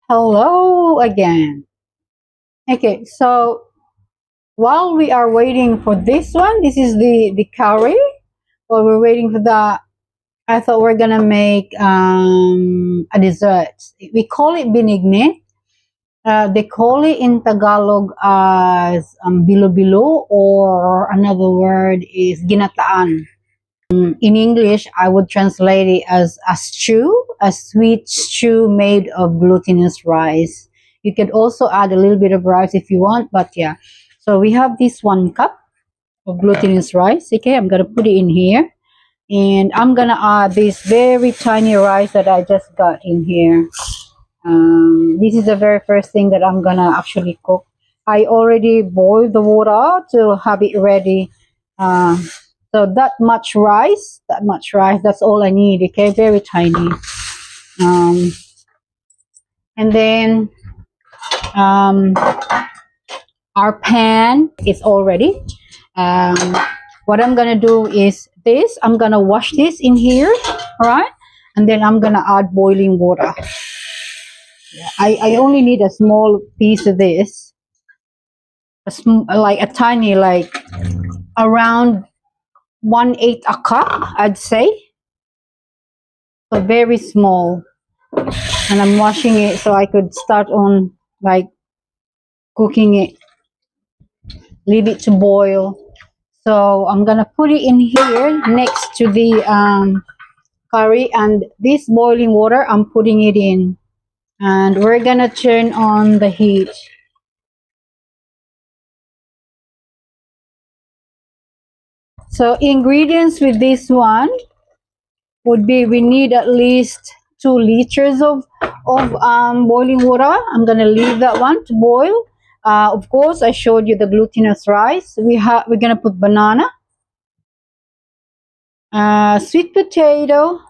Hello again. Okay, so while we are waiting for this one, this is the curry. While we're waiting for that, I thought we're gonna make a dessert. We call it binigne. They call it in Tagalog as bilo-bilo, or another word is ginataan. In English, I would translate it as a stew, a sweet stew made of glutinous rice. You could also add a little bit of rice if you want, but yeah. So we have this 1 cup of glutinous rice. Okay, I'm gonna put it in here, and I'm gonna add this very tiny rice that I just got in here. This is the very first thing that I'm gonna actually cook. I already boiled the water to have it ready. Uh, so that much rice, that's all I need. Okay, very tiny. Um, and then um, our pan is all ready. Um, what I'm gonna do is this. I'm gonna wash this in here, all right? And then I'm gonna add boiling water. I only need a small piece of this, like a tiny, like around 1/8 a cup, I'd say. So very small. And I'm washing it so I could start on like cooking it, leave it to boil. So I'm gonna put it in here next to the curry, and this boiling water I'm putting it in, and we're gonna turn on the heat. So ingredients with this one would be, we need at least 2 liters of boiling water. I'm gonna leave that one to boil. Of course, I showed you the glutinous rice. We're gonna put banana, sweet potato,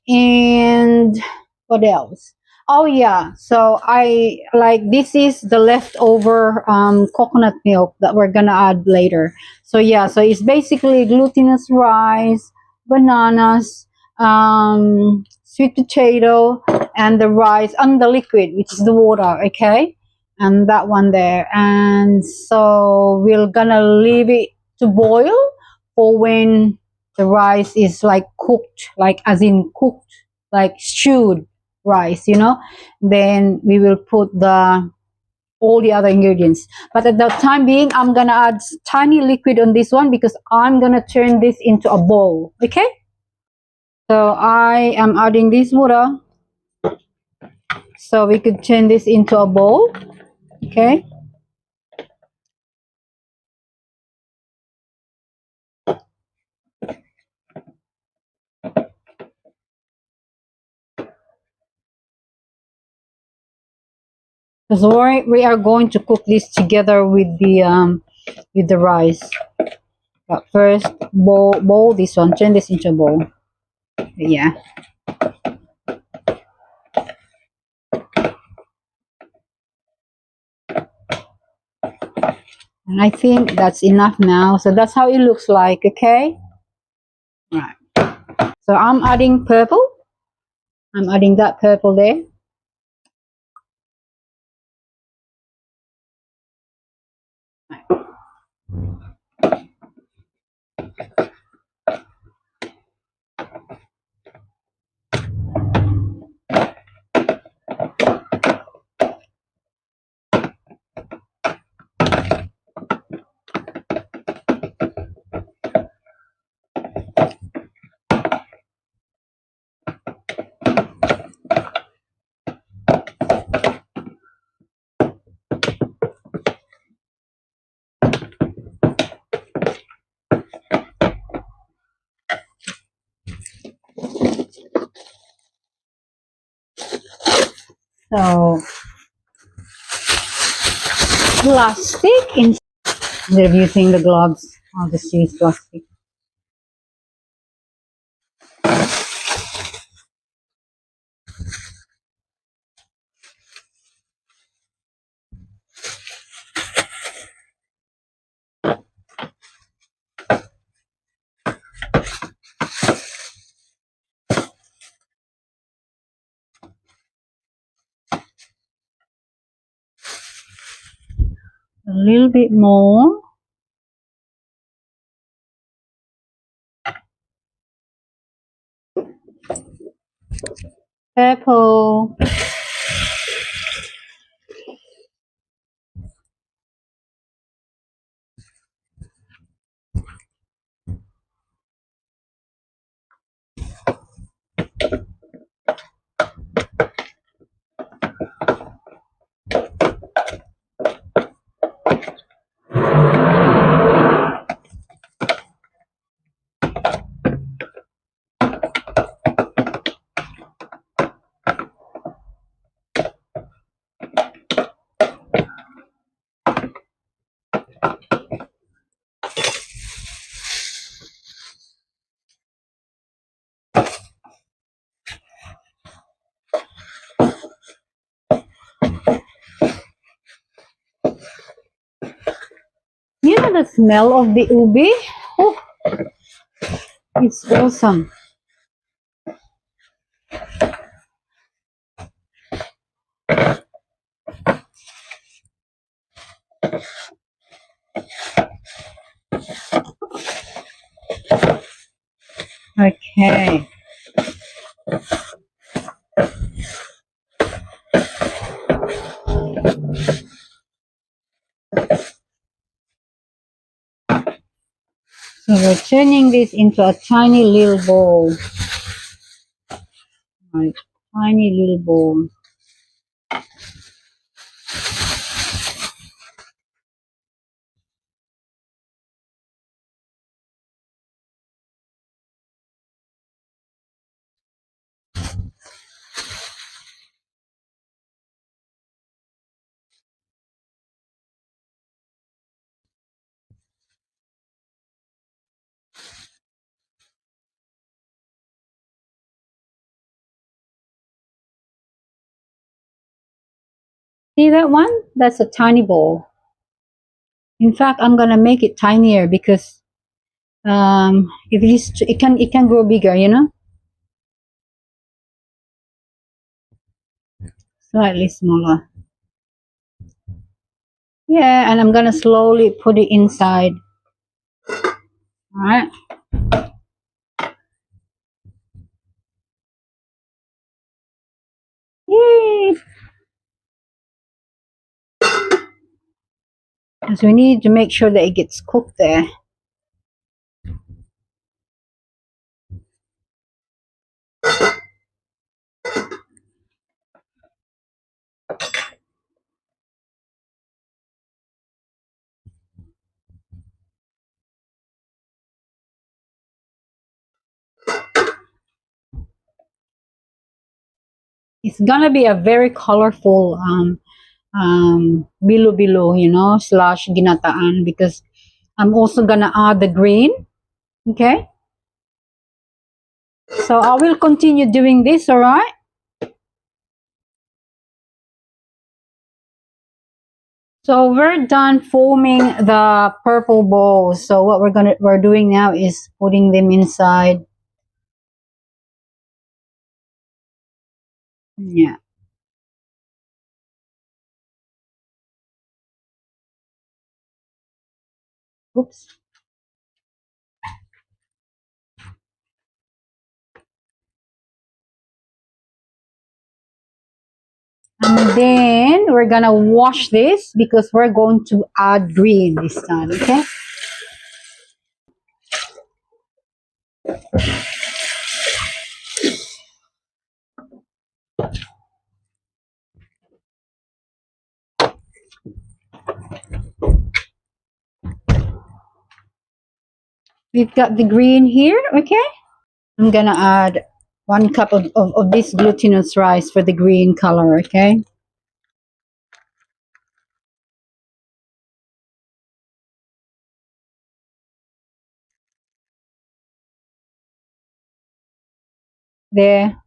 and what else? Oh yeah, so I like, this is the leftover coconut milk that we're gonna add later. So yeah, so it's basically glutinous rice, bananas, sweet potato, and the rice, and the liquid, which is the water. Okay, and that one there. And so we're gonna leave it to boil for when the rice is like cooked, like as in cooked, like stewed rice, then we will put the all the other ingredients. But at the time being, I'm gonna add tiny liquid on this one because I'm gonna turn this into a bowl. Okay, so I am adding this water so we could turn this into a bowl. Okay, so we are going to cook this together with the rice. But first, bowl this one, turn this into a bowl. Yeah. And I think that's enough now. So that's how it looks like, okay? Right. So I'm adding purple. I'm adding that purple there. So plastic instead of using the gloves, I'll just use plastic. A little bit more. Purple. You know the smell of the ubi? Oh, it's awesome. Okay. So we're turning this into a tiny little bowl. Right, tiny little bowl. See that one? That's a tiny bowl. In fact, I'm gonna make it tinier because if it can grow bigger, you know, slightly smaller. Yeah, and I'm gonna slowly put it inside. All right. Yay! Because we need to make sure that it gets cooked there. It's gonna be a very colorful bilo-bilo, you know, slash ginataan, because I'm also gonna add the green. Okay. So I will continue doing this, all right? So we're done forming the purple balls. So what we're doing now is putting them inside. Yeah. Oops. And then we're gonna wash this because we're going to add green this time, okay? We've got the green here, okay? I'm gonna add 1 cup of this glutinous rice for the green color, okay? There.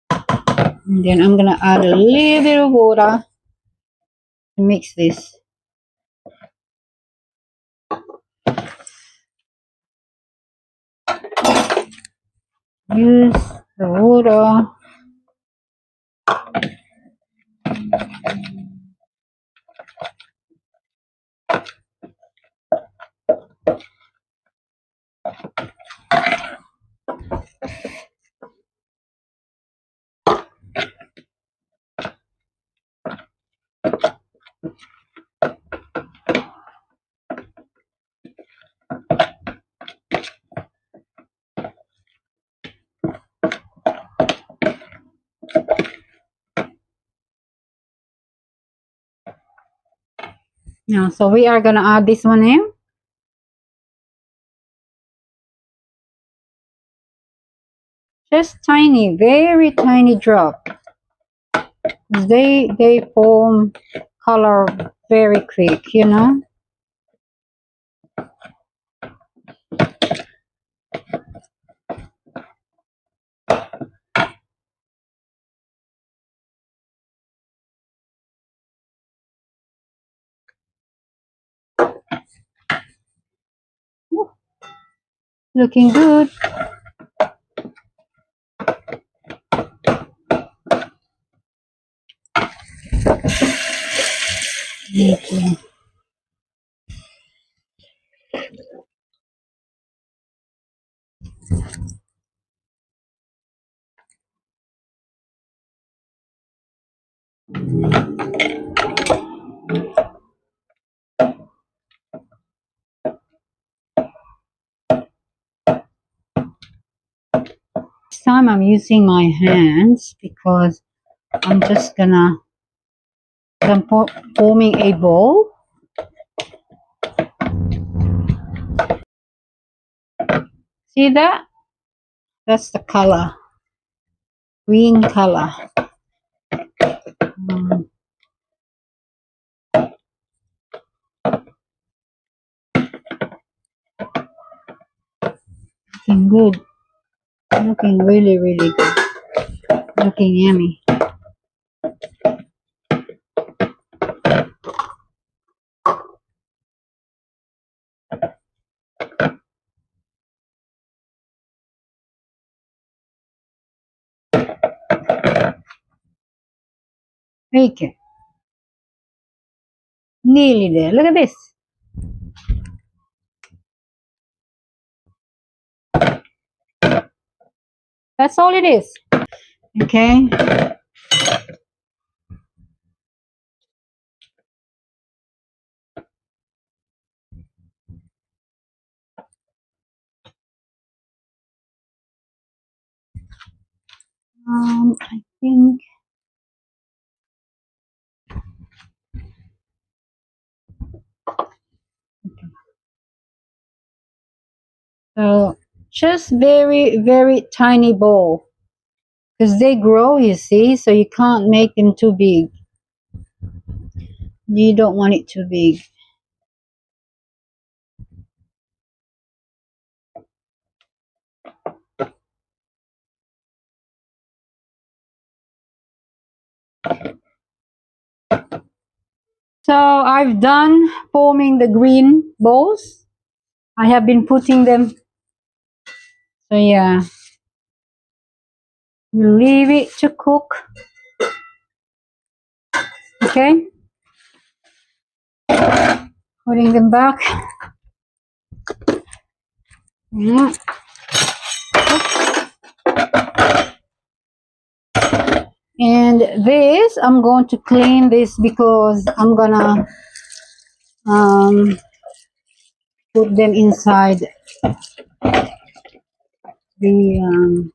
And then I'm gonna add a little bit of water to mix this. Use the water. Yeah, so we are gonna add this one in. Just tiny, very tiny drop. They form color very quick, you know. Ooh, looking good. Okay. This time I'm using my hands because I'm just gonna I'm forming a bowl. See that? That's the color, green color. Mm, looking good. Looking really, really good. Looking yummy. Okay, nearly there. Look at this. That's all it is. Okay. I think so. Just very, very tiny bowl because they grow, you see, so you can't make them too big. You don't want it too big. So I've done forming the green balls. I have been putting them. So yeah, you leave it to cook. Okay, putting them back. Yeah. And this, I'm going to clean this because I'm gonna um, put them inside the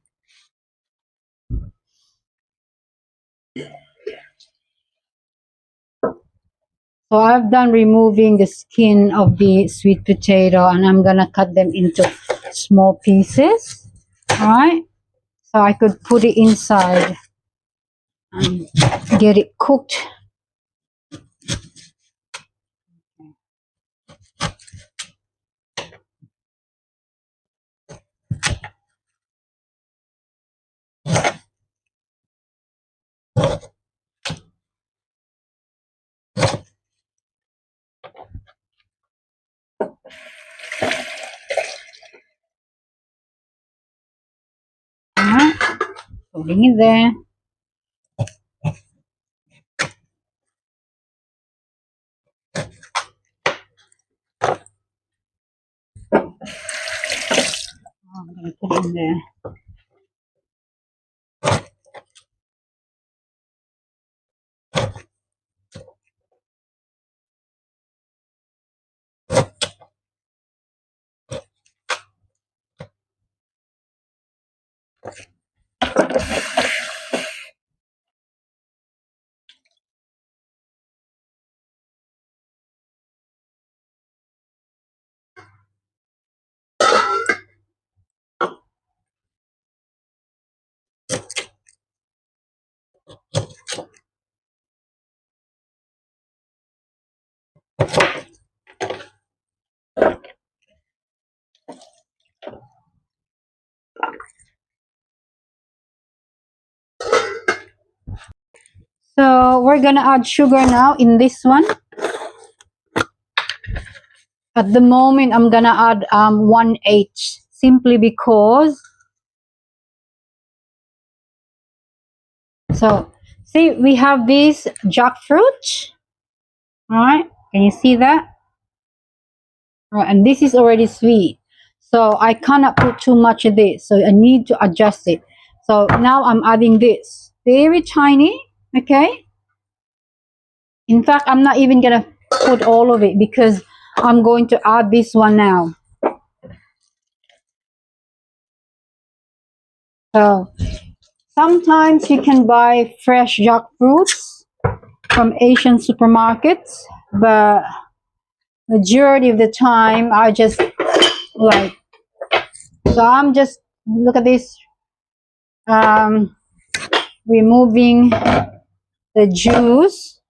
so I've done removing the skin of the sweet potato and I'm gonna cut them into small pieces. All right, so I could put it inside and get it cooked. All right, putting it there. I'm gonna put it in there. So we're gonna add sugar now in this one. At the moment, I'm gonna add 1/8 simply because. So see, we have this jackfruit. All right, can you see that? All right, and this is already sweet, so I cannot put too much of this. So I need to adjust it. So now I'm adding this very tiny. Okay. In fact, I'm not even gonna put all of it because I'm going to add this one now. So sometimes you can buy fresh jackfruits from Asian supermarkets, but majority of the time I just like, so I'm just, look at this, removing the juice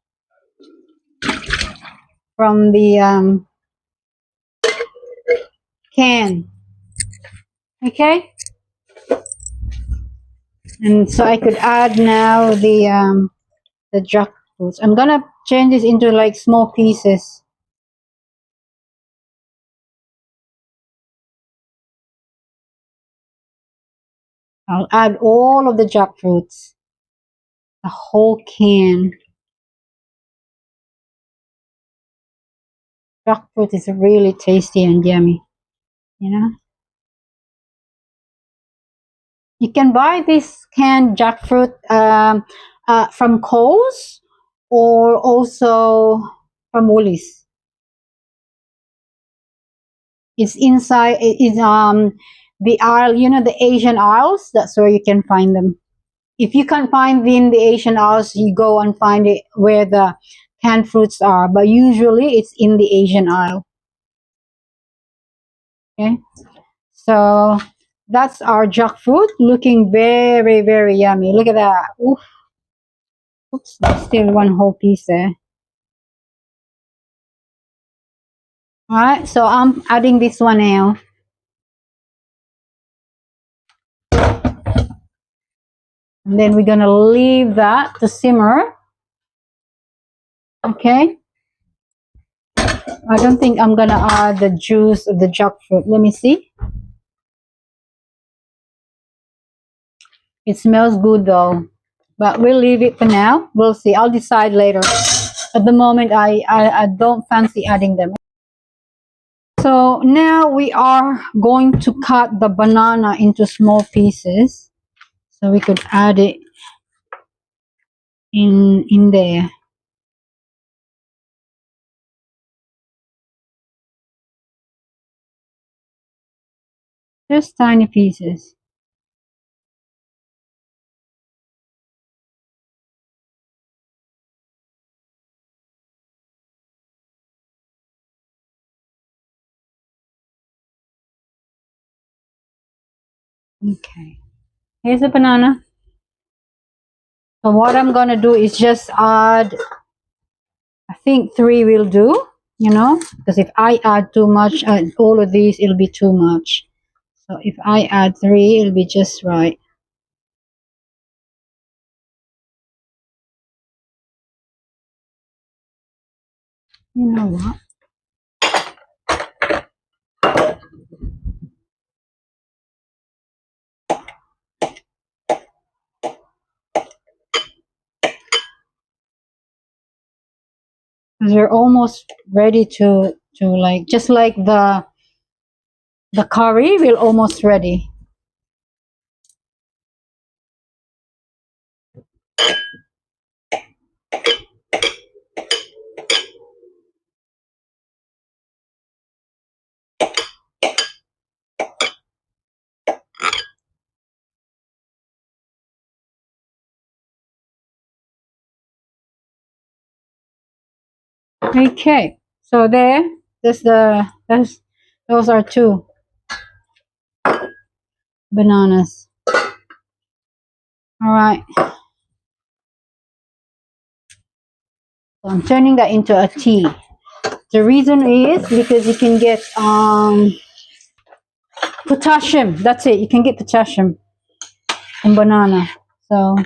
from the can. Okay, and so I could add now the jackfruits. I'm gonna change this into like small pieces. I'll add all of the jackfruits, the whole can. Jackfruit is really tasty and yummy, you know. You can buy this canned jackfruit from Coles or also from Woolies. It's inside. It is the aisle. You know, the Asian aisles. That's where you can find them. If you can't find them in the Asian aisles, you go and find it where the canned fruits are. But usually, it's in the Asian aisle. Okay, so that's our jackfruit, looking very, very yummy. Look at that. Oof. Oops, there's still one whole piece there. All right, so I'm adding this one now. And then we're gonna leave that to simmer. Okay. I don't think I'm gonna add the juice of the jackfruit. Let me see. It smells good though, but we'll leave it for now. We'll see. I'll decide later. At the moment, I don't fancy adding them. So now we are going to cut the banana into small pieces, so we could add it in there. Just tiny pieces. Okay. Here's the banana. So what I'm gonna do is just add, I think 3 will do, you know, because if I add too much, all of these, it'll be too much. So if I add 3, it'll be just right. You know what? Because we're almost ready to like, just like the curry, we're almost ready. Okay, so those are 2 bananas. All right. So I'm turning that into a tea. The reason is because you can get potassium. That's it. You can get potassium in banana. So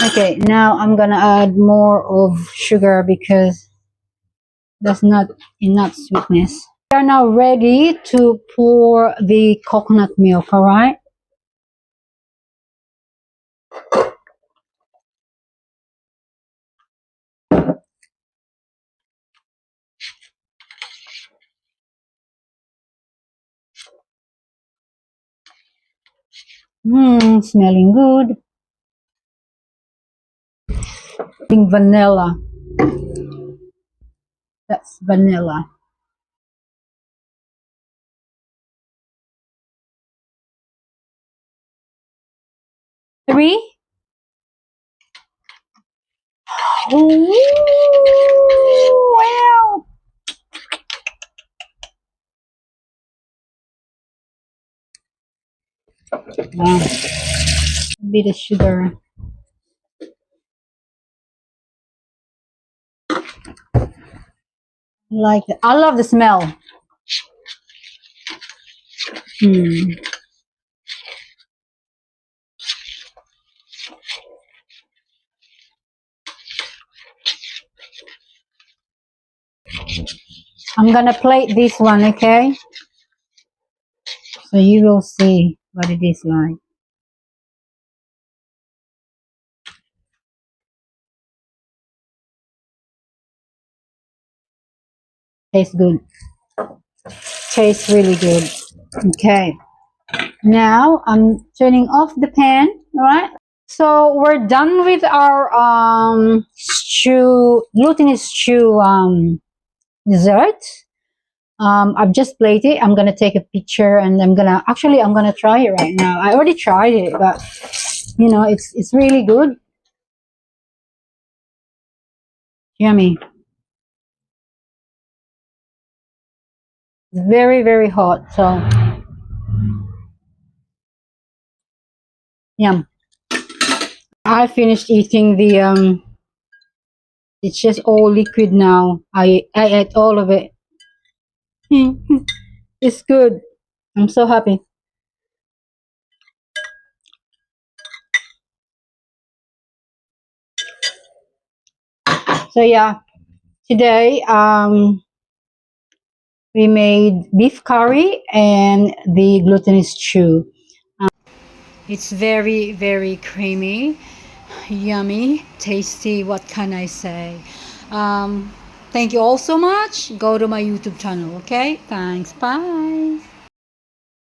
Okay, now I'm gonna add more of sugar because that's not enough sweetness. We are now ready to pour the coconut milk, all right? Smelling good. Pink vanilla. That's vanilla. 3. Ooh, wow. Wow. Bit of sugar. Like it. I love the smell. Hmm. I'm gonna plate this one, okay? So you will see what it is like. Tastes good. Tastes really good. Okay. Now I'm turning off the pan, alright? So we're done with our glutinous stew dessert. I've just plated it. I'm gonna take a picture and I'm gonna try it right now. I already tried it, but you know, it's really good. Yummy. It's very, very hot. So yum. I finished eating the it's just all liquid now. I ate all of it. It's good. I'm so happy. So yeah, today we made beef curry and the glutinous stew. It's very, very creamy, yummy, tasty. What can I say? Thank you all so much. Go to my YouTube channel, okay? Thanks. Bye.